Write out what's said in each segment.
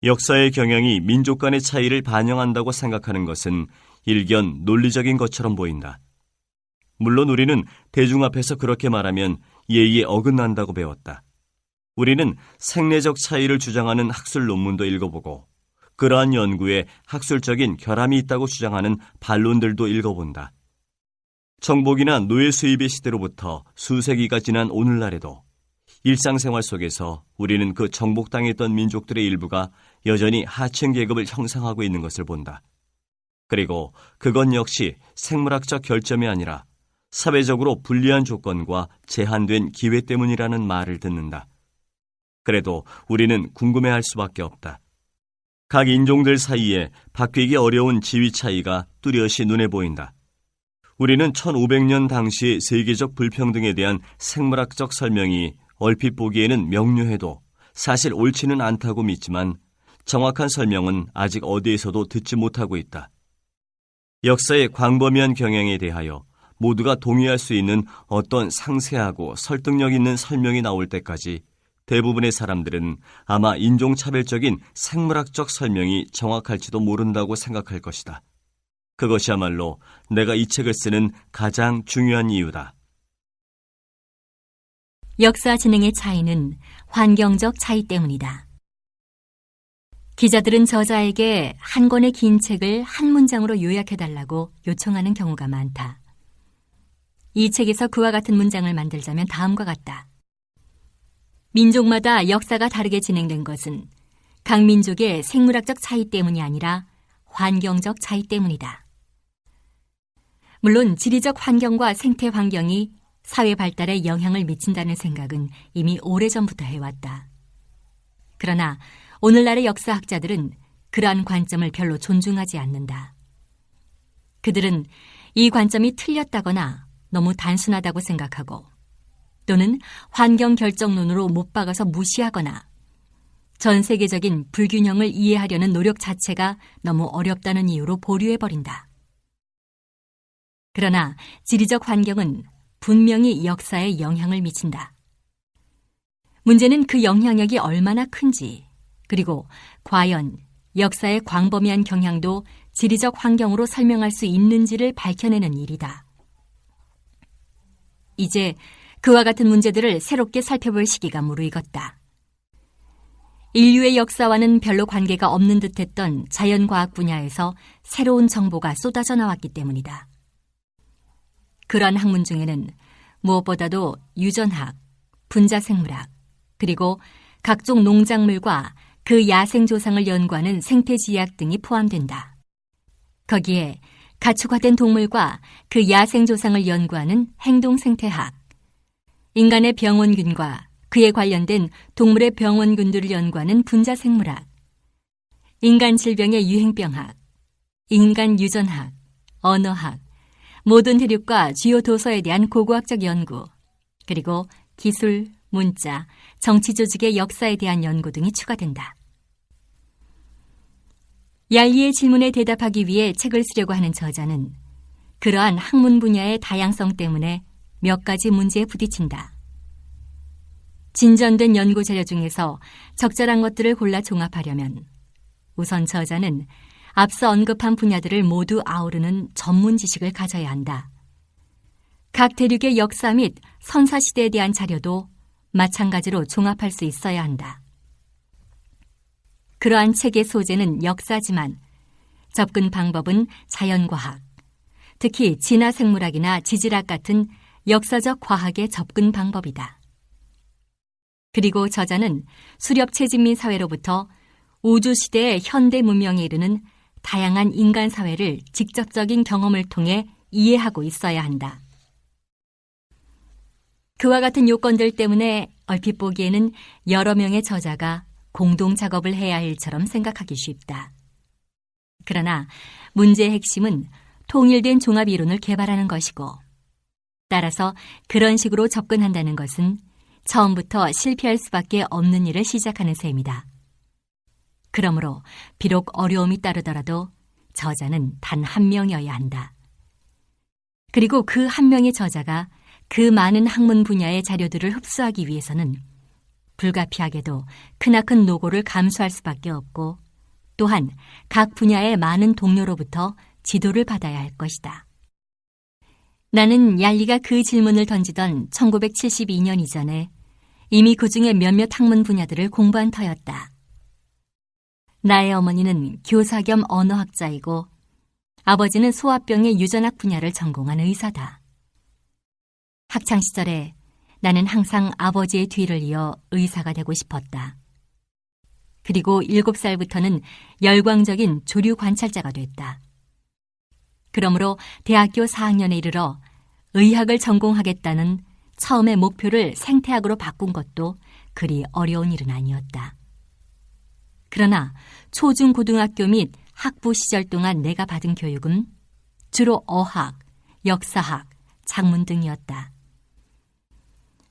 역사의 경향이 민족 간의 차이를 반영한다고 생각하는 것은 일견 논리적인 것처럼 보인다. 물론 우리는 대중 앞에서 그렇게 말하면 예의에 어긋난다고 배웠다. 우리는 생리적 차이를 주장하는 학술 논문도 읽어보고 그러한 연구에 학술적인 결함이 있다고 주장하는 반론들도 읽어본다. 정복이나 노예 수입의 시대로부터 수세기가 지난 오늘날에도 일상생활 속에서 우리는 그 정복당했던 민족들의 일부가 여전히 하층 계급을 형성하고 있는 것을 본다. 그리고 그건 역시 생물학적 결점이 아니라 사회적으로 불리한 조건과 제한된 기회 때문이라는 말을 듣는다. 그래도 우리는 궁금해할 수밖에 없다. 각 인종들 사이에 바뀌기 어려운 지위 차이가 뚜렷이 눈에 보인다. 우리는 1500년 당시의 세계적 불평등에 대한 생물학적 설명이 얼핏 보기에는 명료해도 사실 옳지는 않다고 믿지만 정확한 설명은 아직 어디에서도 듣지 못하고 있다. 역사의 광범위한 경향에 대하여 모두가 동의할 수 있는 어떤 상세하고 설득력 있는 설명이 나올 때까지 대부분의 사람들은 아마 인종차별적인 생물학적 설명이 정확할지도 모른다고 생각할 것이다. 그것이야말로 내가 이 책을 쓰는 가장 중요한 이유다. 역사 진행의 차이는 환경적 차이 때문이다. 기자들은 저자에게 한 권의 긴 책을 한 문장으로 요약해달라고 요청하는 경우가 많다. 이 책에서 그와 같은 문장을 만들자면 다음과 같다. 민족마다 역사가 다르게 진행된 것은 각 민족의 생물학적 차이 때문이 아니라 환경적 차이 때문이다. 물론 지리적 환경과 생태 환경이 사회 발달에 영향을 미친다는 생각은 이미 오래전부터 해왔다. 그러나 오늘날의 역사학자들은 그러한 관점을 별로 존중하지 않는다. 그들은 이 관점이 틀렸다거나 너무 단순하다고 생각하고 또는 환경 결정론으로 못 박아서 무시하거나 전 세계적인 불균형을 이해하려는 노력 자체가 너무 어렵다는 이유로 보류해버린다. 그러나 지리적 환경은 분명히 역사에 영향을 미친다. 문제는 그 영향력이 얼마나 큰지, 그리고 과연 역사의 광범위한 경향도 지리적 환경으로 설명할 수 있는지를 밝혀내는 일이다. 이제 그와 같은 문제들을 새롭게 살펴볼 시기가 무르익었다. 인류의 역사와는 별로 관계가 없는 듯했던 자연과학 분야에서 새로운 정보가 쏟아져 나왔기 때문이다. 그러한 학문 중에는 무엇보다도 유전학, 분자생물학, 그리고 각종 농작물과 그 야생조상을 연구하는 생태지리학 등이 포함된다. 거기에 가축화된 동물과 그 야생조상을 연구하는 행동생태학, 인간의 병원균과 그에 관련된 동물의 병원균들을 연구하는 분자생물학, 인간 질병의 유행병학, 인간 유전학, 언어학, 모든 대륙과 주요 도서에 대한 고고학적 연구, 그리고 기술, 문자, 정치 조직의 역사에 대한 연구 등이 추가된다. 얄리의 질문에 대답하기 위해 책을 쓰려고 하는 저자는 그러한 학문 분야의 다양성 때문에 몇 가지 문제에 부딪힌다. 진전된 연구 자료 중에서 적절한 것들을 골라 종합하려면 우선 저자는 앞서 언급한 분야들을 모두 아우르는 전문 지식을 가져야 한다. 각 대륙의 역사 및 선사시대에 대한 자료도 마찬가지로 종합할 수 있어야 한다. 그러한 책의 소재는 역사지만 접근 방법은 자연과학, 특히 진화생물학이나 지질학 같은 역사적 과학의 접근 방법이다. 그리고 저자는 수렵채집민 사회로부터 우주시대의 현대 문명에 이르는 다양한 인간 사회를 직접적인 경험을 통해 이해하고 있어야 한다. 그와 같은 요건들 때문에 얼핏 보기에는 여러 명의 저자가 공동 작업을 해야 할 일처럼 생각하기 쉽다. 그러나 문제의 핵심은 통일된 종합 이론을 개발하는 것이고, 따라서 그런 식으로 접근한다는 것은 처음부터 실패할 수밖에 없는 일을 시작하는 셈이다. 그러므로 비록 어려움이 따르더라도 저자는 단 한 명이어야 한다. 그리고 그 한 명의 저자가 그 많은 학문 분야의 자료들을 흡수하기 위해서는 불가피하게도 크나큰 노고를 감수할 수밖에 없고 또한 각 분야의 많은 동료로부터 지도를 받아야 할 것이다. 나는 얄리가 그 질문을 던지던 1972년 이전에 이미 그중에 몇몇 학문 분야들을 공부한 터였다. 나의 어머니는 교사 겸 언어학자이고 아버지는 소아병의 유전학 분야를 전공한 의사다. 학창시절에 나는 항상 아버지의 뒤를 이어 의사가 되고 싶었다. 그리고 7살부터는 열광적인 조류 관찰자가 됐다. 그러므로 대학교 4학년에 이르러 의학을 전공하겠다는 처음의 목표를 생태학으로 바꾼 것도 그리 어려운 일은 아니었다. 그러나 초중고등학교 및 학부 시절 동안 내가 받은 교육은 주로 어학, 역사학, 작문 등이었다.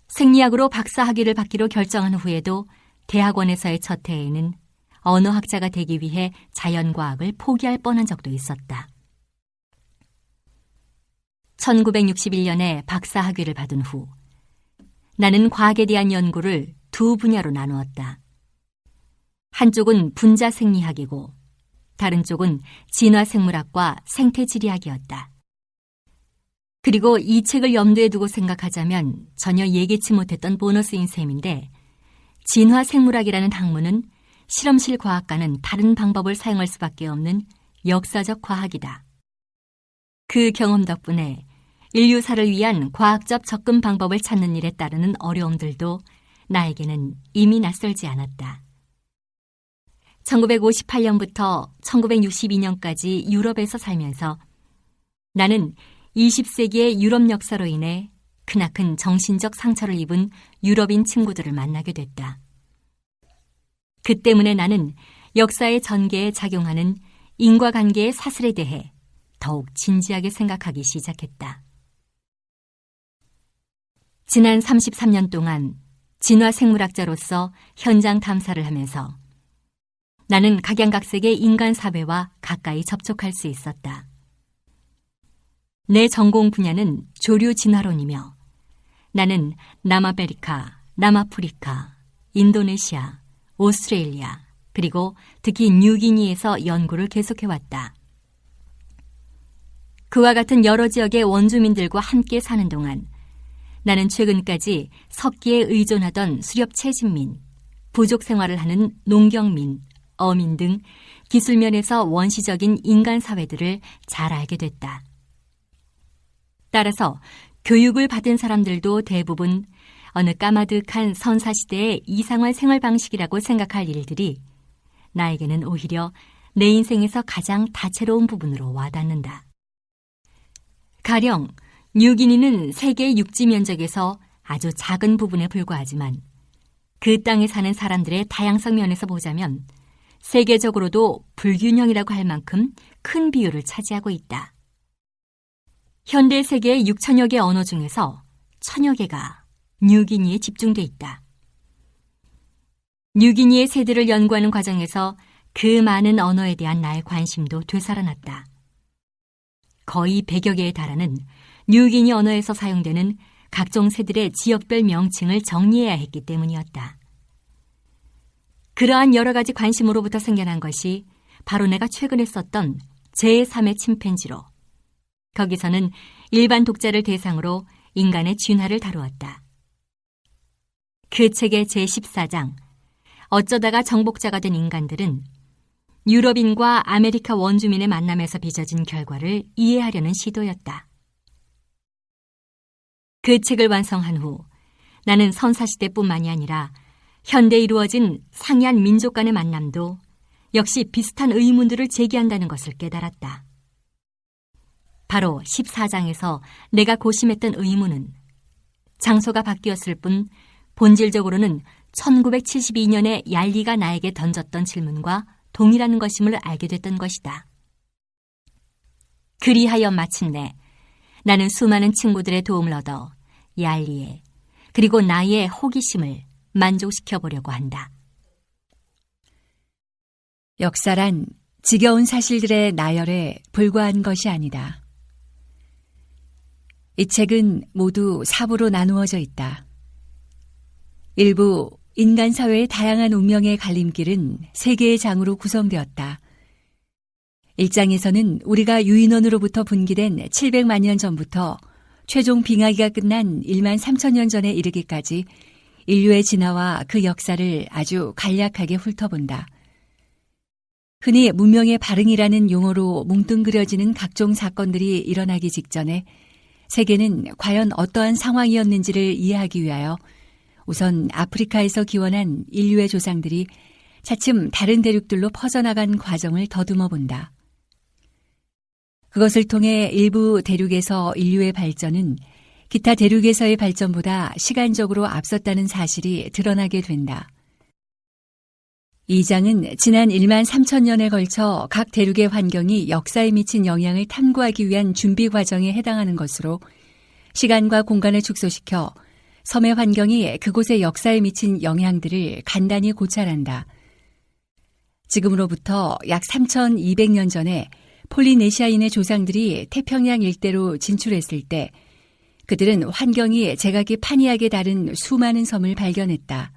생리학으로 박사학위를 받기로 결정한 후에도 대학원에서의 첫 해에는 언어학자가 되기 위해 자연과학을 포기할 뻔한 적도 있었다. 1961년에 박사학위를 받은 후 나는 과학에 대한 연구를 두 분야로 나누었다. 한쪽은 분자생리학이고 다른 쪽은 진화생물학과 생태지리학이었다. 그리고 이 책을 염두에 두고 생각하자면 전혀 예기치 못했던 보너스인 셈인데 진화생물학이라는 학문은 실험실 과학과는 다른 방법을 사용할 수밖에 없는 역사적 과학이다. 그 경험 덕분에 인류사를 위한 과학적 접근 방법을 찾는 일에 따르는 어려움들도 나에게는 이미 낯설지 않았다. 1958년부터 1962년까지 유럽에서 살면서 나는 20세기의 유럽 역사로 인해 크나큰 정신적 상처를 입은 유럽인 친구들을 만나게 됐다. 그 때문에 나는 역사의 전개에 작용하는 인과관계의 사슬에 대해 더욱 진지하게 생각하기 시작했다. 지난 33년 동안 진화생물학자로서 현장 탐사를 하면서 나는 각양각색의 인간 사회와 가까이 접촉할 수 있었다. 내 전공 분야는 조류 진화론이며 나는 남아메리카, 남아프리카, 인도네시아, 오스트레일리아, 그리고 특히 뉴기니에서 연구를 계속해왔다. 그와 같은 여러 지역의 원주민들과 함께 사는 동안 나는 최근까지 석기에 의존하던 수렵 채집민, 부족 생활을 하는 농경민, 어민 등 기술면에서 원시적인 인간 사회들을 잘 알게 됐다. 따라서 교육을 받은 사람들도 대부분 어느 까마득한 선사시대의 이상한 생활 방식이라고 생각할 일들이 나에게는 오히려 내 인생에서 가장 다채로운 부분으로 와닿는다. 가령 뉴기니는 세계 육지 면적에서 아주 작은 부분에 불과하지만 그 땅에 사는 사람들의 다양성 면에서 보자면 세계적으로도 불균형이라고 할 만큼 큰 비율을 차지하고 있다. 현대 세계의 6천여 개 언어 중에서 1,000여 개가 뉴기니에 집중돼 있다. 뉴기니의 세대를 연구하는 과정에서 그 많은 언어에 대한 나의 관심도 되살아났다. 거의 100여 개에 달하는 뉴기니 언어에서 사용되는 각종 새들의 지역별 명칭을 정리해야 했기 때문이었다. 그러한 여러 가지 관심으로부터 생겨난 것이 바로 내가 최근에 썼던 제3의 침팬지로 거기서는 일반 독자를 대상으로 인간의 진화를 다루었다. 그 책의 제14장 어쩌다가 정복자가 된 인간들은 유럽인과 아메리카 원주민의 만남에서 빚어진 결과를 이해하려는 시도였다. 그 책을 완성한 후 나는 선사시대뿐만이 아니라 현대에 이루어진 상이한 민족 간의 만남도 역시 비슷한 의문들을 제기한다는 것을 깨달았다. 바로 14장에서 내가 고심했던 의문은 장소가 바뀌었을 뿐 본질적으로는 1972년에 얄리가 나에게 던졌던 질문과 동일한 것임을 알게 됐던 것이다. 그리하여 마침내 나는 수많은 친구들의 도움을 얻어 얄리의 그리고 나의 호기심을 만족시켜보려고 한다. 역사란 지겨운 사실들의 나열에 불과한 것이 아니다. 이 책은 모두 4부로 나누어져 있다. 1부 인간 사회의 다양한 운명의 갈림길은 세 개의 장으로 구성되었다. 1장에서는 우리가 유인원으로부터 분기된 700만 년 전부터 최종 빙하기가 끝난 1만 3천 년 전에 이르기까지 인류의 진화와 그 역사를 아주 간략하게 훑어본다. 흔히 문명의 발흥이라는 용어로 뭉뚱그려지는 각종 사건들이 일어나기 직전에 세계는 과연 어떠한 상황이었는지를 이해하기 위하여 우선 아프리카에서 기원한 인류의 조상들이 차츰 다른 대륙들로 퍼져나간 과정을 더듬어 본다. 그것을 통해 일부 대륙에서 인류의 발전은 기타 대륙에서의 발전보다 시간적으로 앞섰다는 사실이 드러나게 된다. 이 장은 지난 1만 3천 년에 걸쳐 각 대륙의 환경이 역사에 미친 영향을 탐구하기 위한 준비 과정에 해당하는 것으로 시간과 공간을 축소시켜 섬의 환경이 그곳의 역사에 미친 영향들을 간단히 고찰한다. 지금으로부터 약 3,200년 전에 폴리네시아인의 조상들이 태평양 일대로 진출했을 때 그들은 환경이 제각기 판이하게 다른 수많은 섬을 발견했다.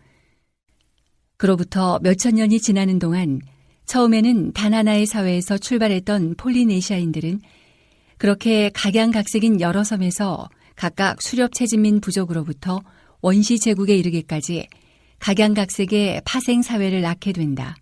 그로부터 몇천 년이 지나는 동안 처음에는 단 하나의 사회에서 출발했던 폴리네시아인들은 그렇게 각양각색인 여러 섬에서 각각 수렵 채집민 부족으로부터 원시 제국에 이르기까지 각양각색의 파생 사회를 낳게 된다.